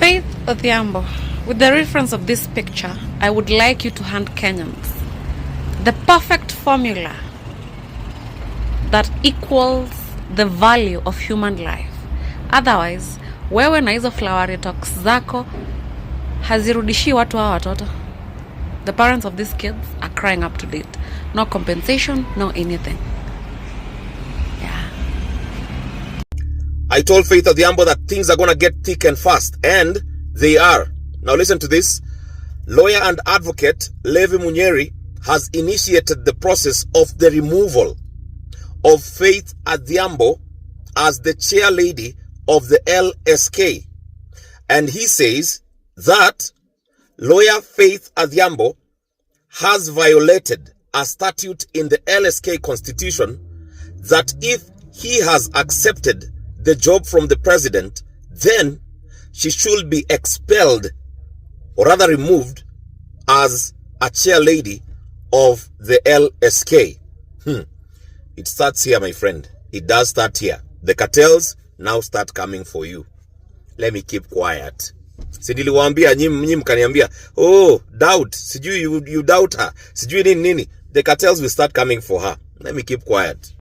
Faith Odhiambo, with the reference of this picture, I would like you to hand Kenyans the perfect formula that equals the value of human life. Otherwise, wewe na hizo flowery talks zako hazirudishi watu hawa watoto. The parents of these kids are crying up to date. No compensation, no anything. Yeah. I told Faith Odhiambo that things are going to get thick and fast, and they are. Now listen to this. Lawyer and advocate Levi Munyeri has initiated the process of the removal of Faith Odhiambo as the chair lady of the LSK. And he says that lawyer Faith Odhiambo has violated a statute in the LSK constitution that if he has accepted the job from the president, then she should be expelled or rather removed as a chair lady of the LSK. It starts here, my friend. It does start here. The cartels now start coming for you. Let me keep quiet. Niliwaambia nyinyi mkaniambia, oh, doubt. Sijui you doubt her. Sijui nini. The cartels will start coming for her. Let me keep quiet.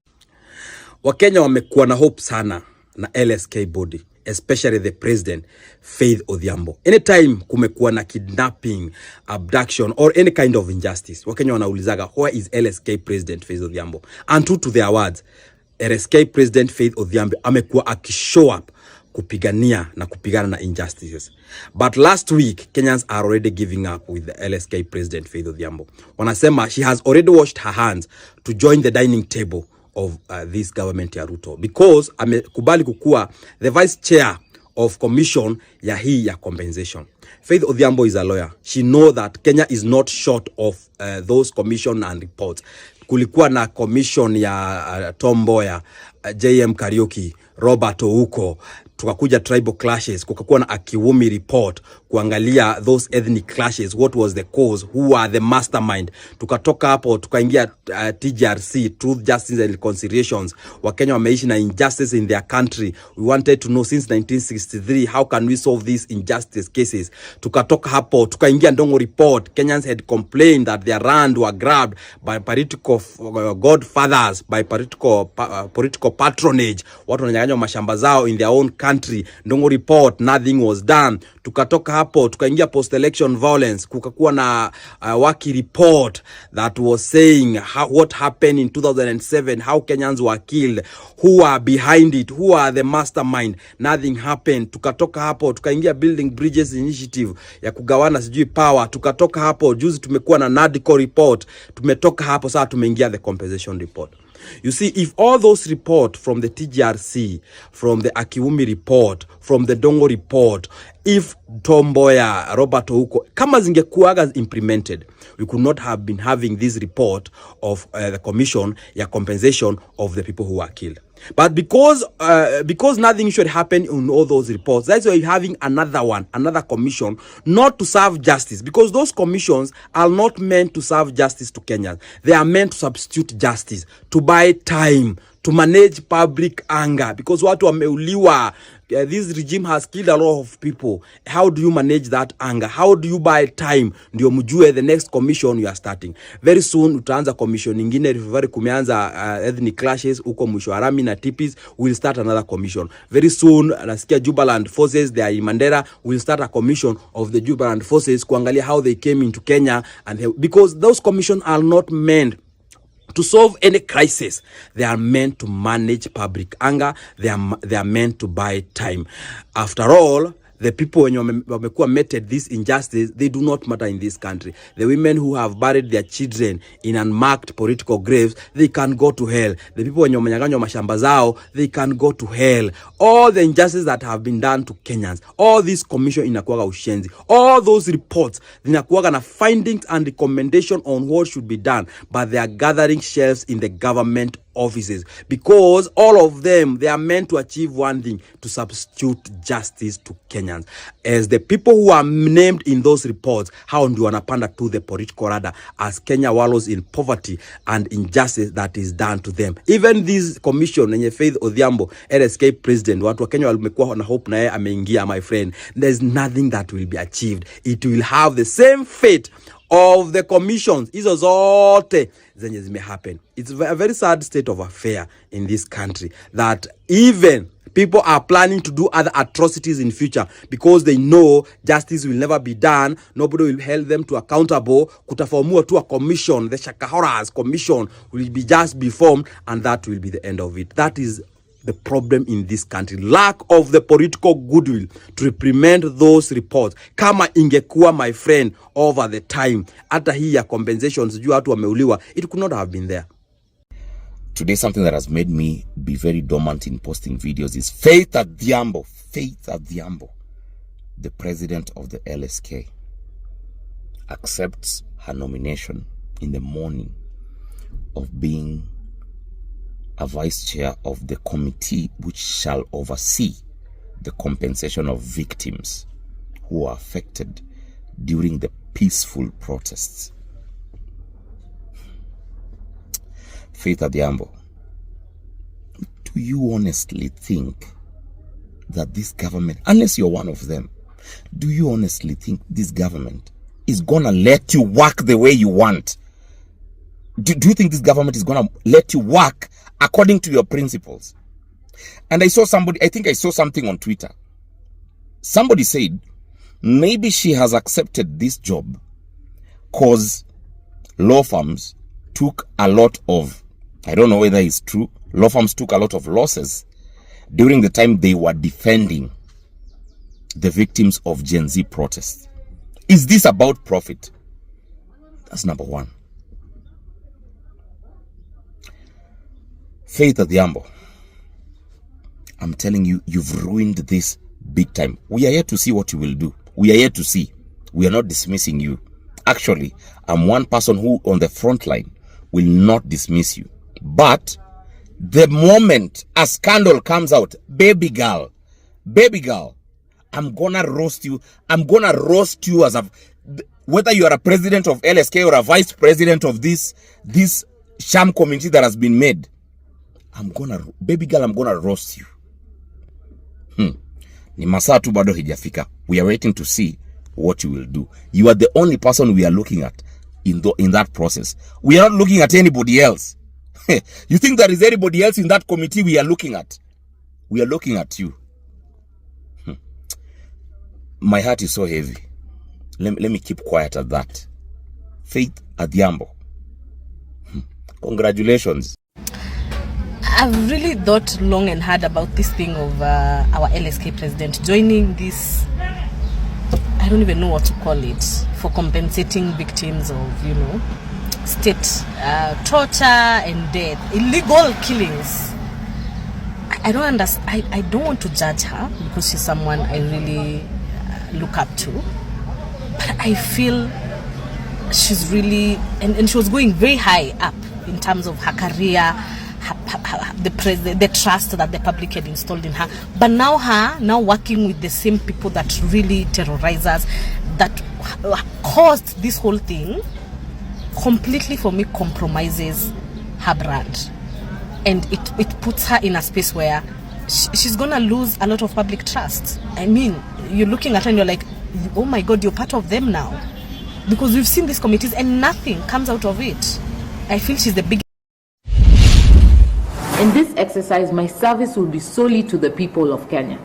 Wakenya wamekuwa na hope sana na LSK body, especially the president Faith Odhiambo. Anytime kumekuwa na kidnapping, abduction or any kind of injustice, Wakenya wanaulizaga, where is LSK president Faith Odhiambo? And true to their words, LSK president Faith Odhiambo amekuwa akishow up kupigania na kupigana na injustices. But last week, Kenyans are already giving up with the LSK president Faith Odhiambo. Wanasema she has already washed her hands to join the dining table of this government ya Ruto, because amekubali kukua the vice chair of commission ya hii ya compensation. Faith Odhiambo is a lawyer. She know that Kenya is not short of those commission and reports. Kulikuwa na commission ya Tom Mboya, JM Kariuki, Robert Ouko, tukakuja tribal clashes, kukakuwa na Akiwumi report kuangalia those ethnic clashes, what was the cause, who are the mastermind. Tukatoka hapo tukaingia TJRC, Truth, Justice and Reconciliations. Wakenya wameishi na injustice in their country. We wanted to know since 1963 how can we solve these injustice cases. Tukatoka hapo tukaingia Ndongo report. Kenyans had complained that their land were grabbed by political godfathers, by political patronage. Watu wananyang'anywa mashamba zao in their own country. Ndongo report, nothing was done. Tukatoka hapo tukaingia post election violence, kukakuwa na Waki report that was saying what happened in 2007, how Kenyans were killed, who are behind it, who are the mastermind. Nothing happened. Tukatoka hapo tukaingia building bridges initiative ya kugawana sijui power. Tukatoka hapo juzi tumekuwa na NADCO report. Tumetoka hapo sasa tumeingia the compensation report. You see, if all those reports from the TGRC, from the Akiwumi report, from the Dongo report, if Tom Mboya, Robert Ouko, kama zingekuwaga implemented, we could not have been having this report of the commission, ya compensation of the people who were killed. But because nothing should happen in all those reports, that's why we're having another commission, not to serve justice, because those commissions are not meant to serve justice to Kenyans. They are meant to substitute justice, to buy time, to manage public anger, because watu wameuliwa. This regime has killed a lot of people. How do you manage that anger? How do you buy time? Ndio mjue the next commission you are starting. Very soon utaanza commission nyingine, very kumeanza ethnic clashes uko mwisho Arami na Tipis, will start another commission. Very soon nasikia Jubaland forces, they are in Mandera, will start a commission of the Jubaland forces kuangalia how they came into Kenya, and because those commissions are not meant to solve any crisis. They are meant to manage public anger. They are meant to buy time. After all, the people when you committed this injustice, they do not matter in this country. The women who have buried their children in unmarked political graves, they can go to hell. The people when you manyang'anywa mashamba zao, they can go to hell. All the injustices that have been done to Kenyans, all this commission inakuwaga ushenzi. All those reports, inakuwaga na findings and recommendation on what should be done, but they are gathering shelves in the government offices, because all of them, they are meant to achieve one thing: to substitute justice to Kenyans. As the people who are named in those reports, how ndio wanapanda to the political radar as Kenya wallows in poverty and injustice that is done to them. Even this commission yenye Faith Odhiambo, LSK president, watu wa Kenya wamekuwa na hope na yeye ameingia, my friend, there's nothing that will be achieved. It will have the same fate of the commissions hizo zote zenye zime happen. It's a very sad state of affair in this country that even people are planning to do other atrocities in future because they know justice will never be done. Nobody will hold them to accountable. Kutaformua to a commission, the Shakahora's commission will just be formed, and that will be the end of it. That is the problem in this country. Lack of the political goodwill to reprimand those reports. Kama ingekuwa, my friend, over the time, hata hii ya compensations juu watu wameuliwa, it could not have been there. Today, something that has made me be very dormant in posting videos is Faith Odhiambo, the president of the LSK, accepts her nomination in the morning of being a vice chair of the committee which shall oversee the compensation of victims who are affected during the peaceful protests. Faith Odhiambo, do you honestly think that this government, unless you're one of them, do you honestly think this government is gonna let you work the way you want? Do you think this government is gonna let you work according to your principles? And I think I saw something on Twitter. Somebody said maybe she has accepted this job because law firms took a lot of, I don't know whether it's true, law firms took a lot of losses during the time they were defending the victims of Gen Z protests. Is this about profit? That's number one. Faith Odhiambo, I'm telling you, you've ruined this big time. We are here to see what you will do. We are here to see. We are not dismissing you. Actually, I'm one person who on the front line will not dismiss you. But the moment a scandal comes out, baby girl, I'm gonna roast you. I'm gonna roast you as whether you are a president of LSK or a vice president of this sham community that has been made. Baby girl, I'm gonna roast you. Ni masaa tu bado hijafika. We are waiting to see what you will do. You are the only person we are looking at in that process. We are not looking at anybody else. You think there is anybody else in that committee we are looking at? We are looking at you. My heart is so heavy. Let me keep quiet at that. Faith Odhiambo, congratulations. I've really thought long and hard about this thing of our LSK president joining this, I don't even know what to call it, for compensating victims of, state torture and death, illegal killings. I don't understand. I don't want to judge her because she's someone I really look up to, but I feel she's really, and she was going very high up in terms of her career, the trust that the public had installed in her. But now working with the same people that really terrorize us, that caused this whole thing, completely for me compromises her brand, and it puts her in a space where she's gonna lose a lot of public trust. I mean, you're looking at her and you're like, oh my God, you're part of them now, because we've seen these committees and nothing comes out of it. I feel she's the biggest. In this exercise, my service will be solely to the people of Kenya.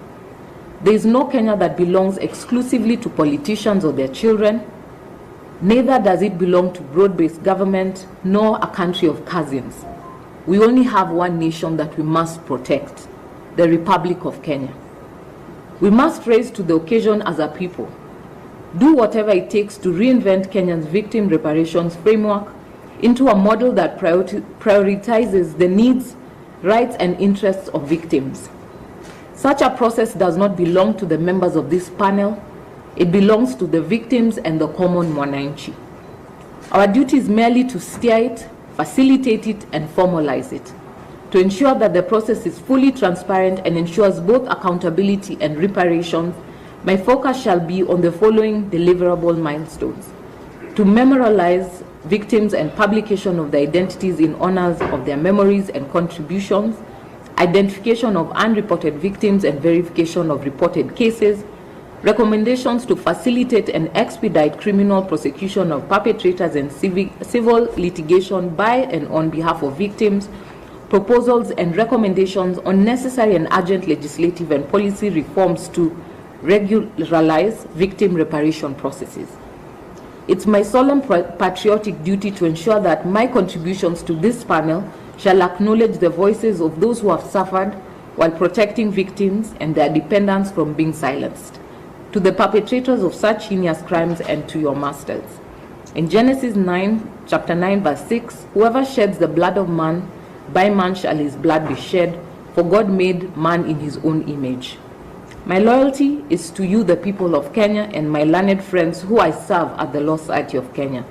There is no Kenya that belongs exclusively to politicians or their children. Neither does it belong to broad-based government, nor a country of cousins. We only have one nation that we must protect, the Republic of Kenya. We must rise to the occasion as a people, do whatever it takes to reinvent Kenya's victim reparations framework into a model that prioritizes the needs, rights, and interests of victims. Such a process does not belong to the members of this panel. It belongs to the victims and the common mwananchi. Our duty is merely to steer it, facilitate it, and formalize it. To ensure that the process is fully transparent and ensures both accountability and reparations, my focus shall be on the following deliverable milestones: to memorialize victims and publication of their identities in honors of their memories and contributions, identification of unreported victims and verification of reported cases, recommendations to facilitate and expedite criminal prosecution of perpetrators and civil litigation by and on behalf of victims, proposals and recommendations on necessary and urgent legislative and policy reforms to regularize victim reparation processes. It's my solemn patriotic duty to ensure that my contributions to this panel shall acknowledge the voices of those who have suffered while protecting victims and their dependents from being silenced, to the perpetrators of such heinous crimes and to your masters. In Genesis 9, chapter 9, verse 6, whoever sheds the blood of man, by man shall his blood be shed, for God made man in his own image. My loyalty is to you, the people of Kenya, and my learned friends who I serve at the Law Society of Kenya.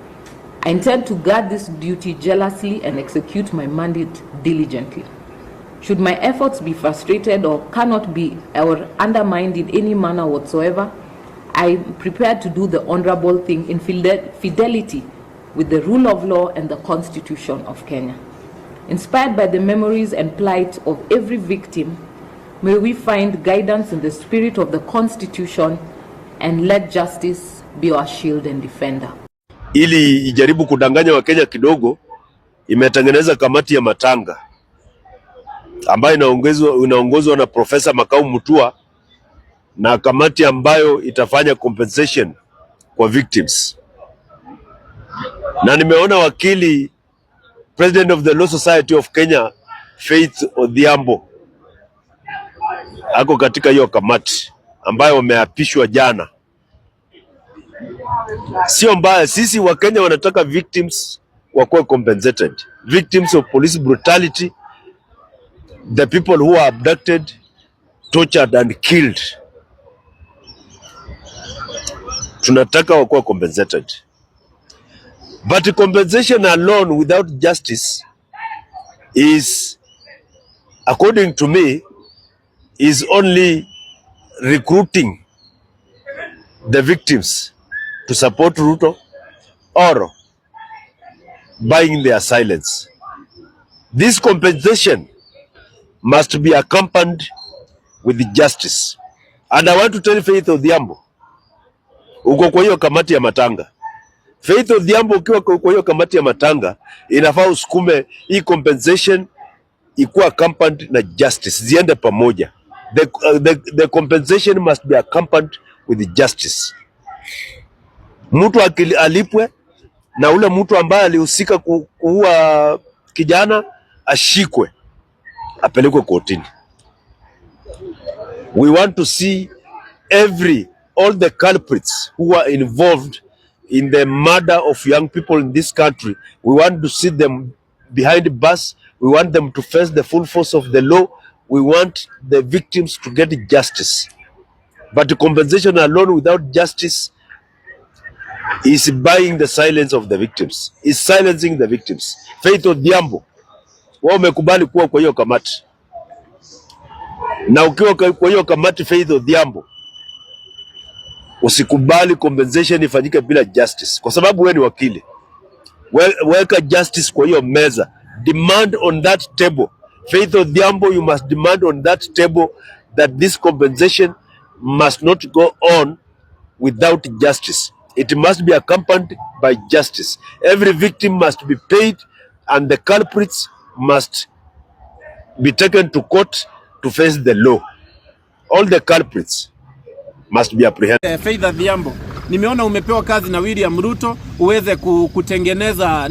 I intend to guard this duty jealously and execute my mandate diligently. Should my efforts be frustrated or cannot be or undermined in any manner whatsoever, I am prepared to do the honorable thing in fidelity with the rule of law and the Constitution of Kenya. Inspired by the memories and plight of every victim, may we find guidance in the spirit of the Constitution, and let justice be our shield and defender. Ili ijaribu kudanganya Wakenya kidogo, imetengeneza kamati ya matanga ambayo inaongozwa na Profesa Makau Mutua, na kamati ambayo itafanya compensation kwa victims. Na nimeona wakili President of the Law Society of Kenya, Faith Odhiambo, ako katika hiyo kamati ambayo wameapishwa jana. Sio mbaya, sisi wa Kenya wanataka victims wakuwe compensated. Victims of police brutality, the people who are abducted, tortured and killed, tunataka wakuwe compensated. But compensation alone without justice is, according to me, is only recruiting the victims to support Ruto or buying their silence. This compensation must be accompanied with justice. And I want to tell Faith Odhiambo, uko kwa hiyo kamati ya matanga. Faith Odhiambo, ukiwa kwa hiyo kamati ya matanga, inafaa usukume hii compensation ikuwa accompanied na justice, ziende pamoja. The compensation must be accompanied with justice. Mtu alipwe, na ule mtu ambaye alihusika kuua kijana ashikwe, apelekwe kotini. We want to see all the culprits who are involved in the murder of young people in this country. We want to see them behind bars. We want them to face the full force of the law. We want the victims to get justice. But compensation alone without justice is buying the silence of the victims, is silencing the victims. Faith Odhiambo, wao umekubali kuwa kwa hiyo kamati, na ukiwa kwa hiyo kamati Faith Odhiambo, usikubali compensation ifanyike bila justice, kwa sababu wewe ni wakili. Weka justice kwa hiyo meza, demand on that table. Faith Odhiambo, you must demand on that table that this compensation must not go on without justice. It must be accompanied by justice. Every victim must be paid, and the culprits must be taken to court to face the law. All the culprits must be apprehended. Faith Odhiambo, nimeona umepewa kazi na William Ruto uweze kutengeneza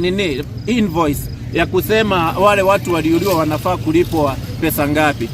invoice ya kusema wale watu waliuliwa wanafaa kulipwa pesa ngapi.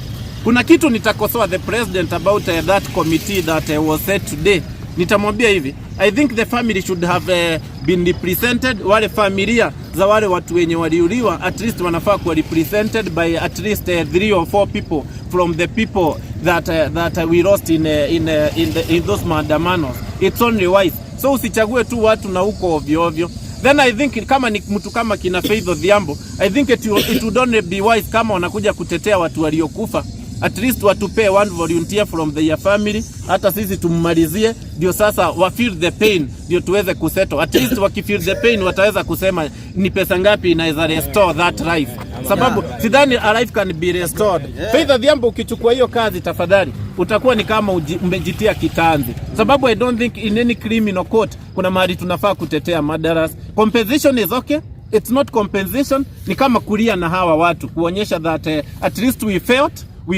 Kuna kitu nitakosoa the president about that committee that was set today. Nitamwambia hivi, I think the family should have been represented. Wale familia za wale watu wenye waliuliwa at least wanafaa kuwa represented by at least 3 or 4 people from the people that we lost in those maandamanos. It's only wise. So usichague tu watu na uko ovyo ovyo. then I think kama ni mtu kama kina Faith Odhiambo, I think it would only be wise kama wanakuja kutetea watu waliokufa, at least watupe one volunteer from their family, hata sisi tummalizie, ndio sasa wa feel the pain, ndio tuweze kusettle. At least wakifeel the pain wataweza kusema ni pesa ngapi inaweza restore that life, sababu sidhani a life can be restored. Faith Odhiambo, ukichukua hiyo kazi tafadhali, utakuwa ni kama umejitia kitanzi, sababu I don't think in any criminal court kuna mahali tunafaa kutetea murderers. Compensation is okay, it's not compensation, ni kama kulia na hawa watu kuonyesha that at least we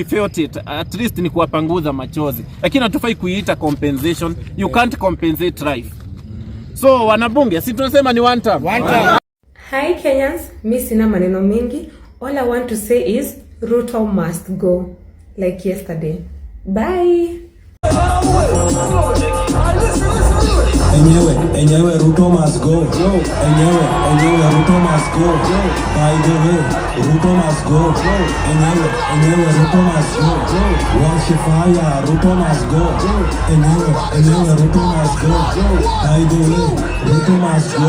felt it, at least ni kuwapanguza machozi, lakini hatufai kuiita compensation. You can't compensate life. So wanabunge, si tunasema ni one time. Hi Kenyans, mi sina maneno mingi. All I want to say is Ruto must go, like yesterday. Bye. Enyewe Ruto must go. Enyewe Ruto must go. By the way, Ruto must go. Enyewe Ruto must go. Wash fire, Ruto must go. Enyewe Ruto must go. By the way, Ruto must go.